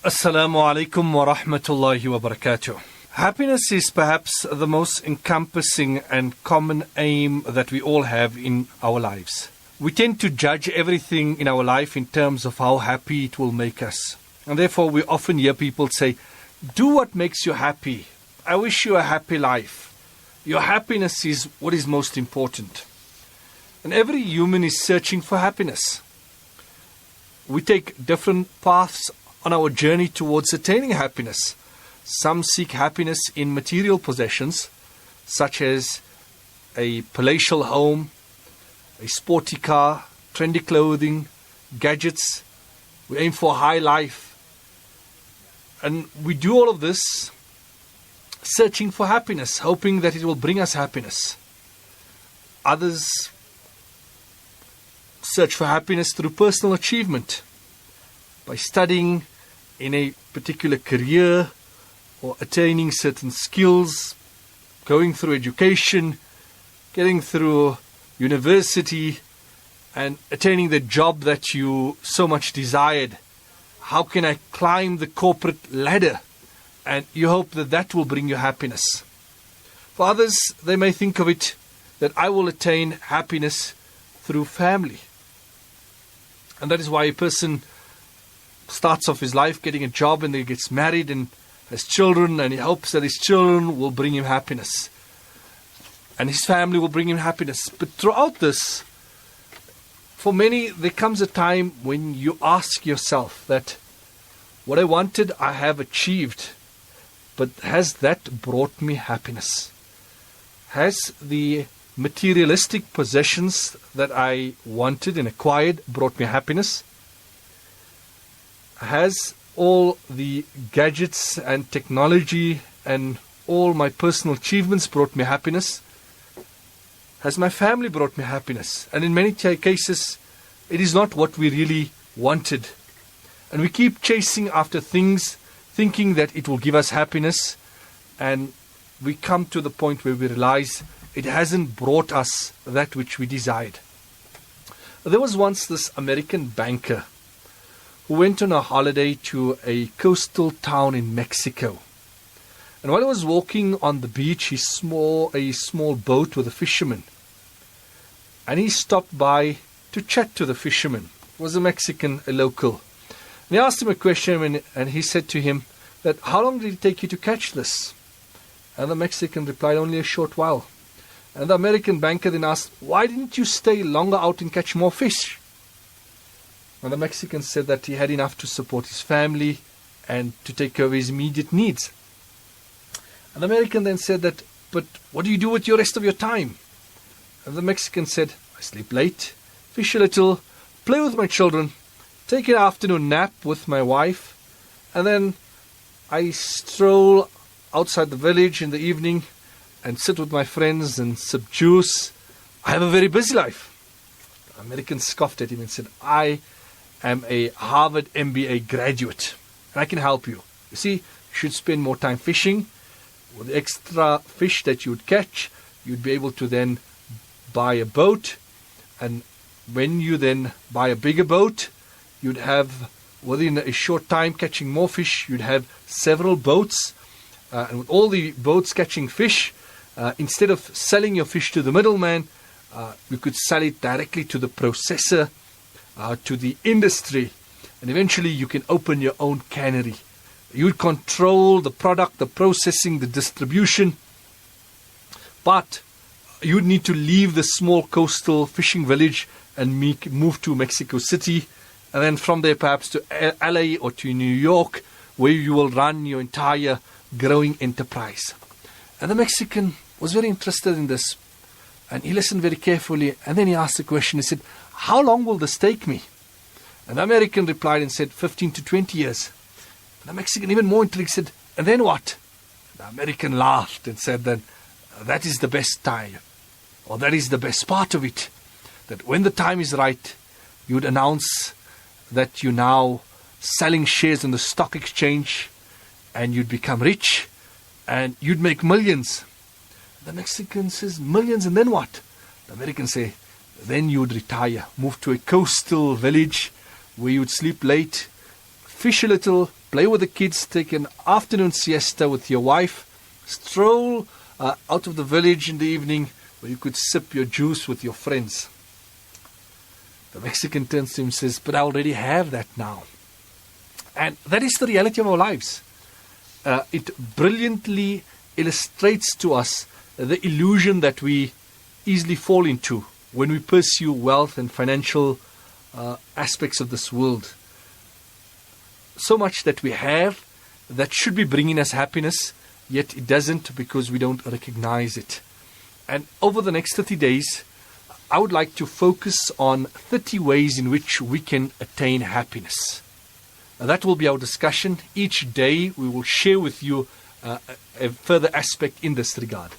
Assalamu alaikum wa rahmatullahi wa barakatuh. Happiness is perhaps the most encompassing and common aim that we all have in our lives. We tend to judge everything in our life in terms of how happy it will make us. And therefore we often hear people say, do what makes you happy. I wish you a happy life. Your happiness is what is most important. And every human is searching for happiness. We take different paths on our journey towards attaining happiness. Some seek happiness in material possessions, such as a palatial home, a sporty car, trendy clothing, gadgets. We aim for high life. And we do all of this searching for happiness, hoping that it will bring us happiness. Others search for happiness through personal achievement, by studying in a particular career or attaining certain skills, going through education, getting through university and attaining the job that you so much desired. How can I climb the corporate ladder? And you hope that that will bring you happiness. For others, they may think of it that I will attain happiness through family. And that is why a person starts off his life getting a job and then he gets married and has children, and he hopes that his children will bring him happiness and his family will bring him happiness. But throughout this, for many, there comes a time when you ask yourself that what I wanted I have achieved, but has that brought me happiness? Has the materialistic possessions that I wanted and acquired brought me happiness? Has all the gadgets and technology and all my personal achievements brought me happiness? Has my family brought me happiness? And in many cases, it is not what we really wanted. And we keep chasing after things, thinking that it will give us happiness. And we come to the point where we realize it hasn't brought us that which we desired. There was once this American banker who went on a holiday to a coastal town in Mexico. And while he was walking on the beach, he saw a small boat with a fisherman. And he stopped by to chat to the fisherman. It was a Mexican, a local. And he asked him a question, and he said to him that, how long did it take you to catch this? And the Mexican replied, only a short while. And the American banker then asked, why didn't you stay longer out and catch more fish? And the Mexican said that he had enough to support his family and to take care of his immediate needs. And the American then said that, but what do you do with your rest of your time? And the Mexican said, I sleep late, fish a little, play with my children, take an afternoon nap with my wife, and then I stroll outside the village in the evening and sit with my friends and sip juice. I have a very busy life. The American scoffed at him and said, I am a Harvard MBA graduate, and I can help you. You see, you should spend more time fishing. With the extra fish that you would catch, you'd be able to then buy a boat, and when you then buy a bigger boat, you'd have, within a short time, catching more fish. You'd have several boats, and with all the boats catching fish, instead of selling your fish to the middleman, you could sell it directly to the processor, to the industry, and eventually you can open your own cannery. You control the product, the processing, the distribution, but you'd need to leave the small coastal fishing village and move to Mexico City, and then from there perhaps to LA or to New York, where you will run your entire growing enterprise. And the Mexican was very interested in this, and he listened very carefully, and then he asked the question. He said, how long will this take me? And the American replied and said, 15 to 20 years. And the Mexican, even more intrigued, said, and then what? The American laughed and said, then that is the best time, or that is the best part of it, that when the time is right, you would announce that you're now selling shares on the stock exchange, and you'd become rich, and you'd make millions. The Mexican says, millions, and then what? The American say, then you would retire, move to a coastal village where you would sleep late, fish a little, play with the kids, take an afternoon siesta with your wife, stroll out of the village in the evening where you could sip your juice with your friends. The Mexican turns to him and says, but I already have that now. And that is the reality of our lives. It brilliantly illustrates to us the illusion that we easily fall into when we pursue wealth and financial aspects of this world. So much that we have that should be bringing us happiness, yet it doesn't because we don't recognize it. And over the next 30 days, I would like to focus on 30 ways in which we can attain happiness. Now, that will be our discussion. Each day we will share with you a further aspect in this regard.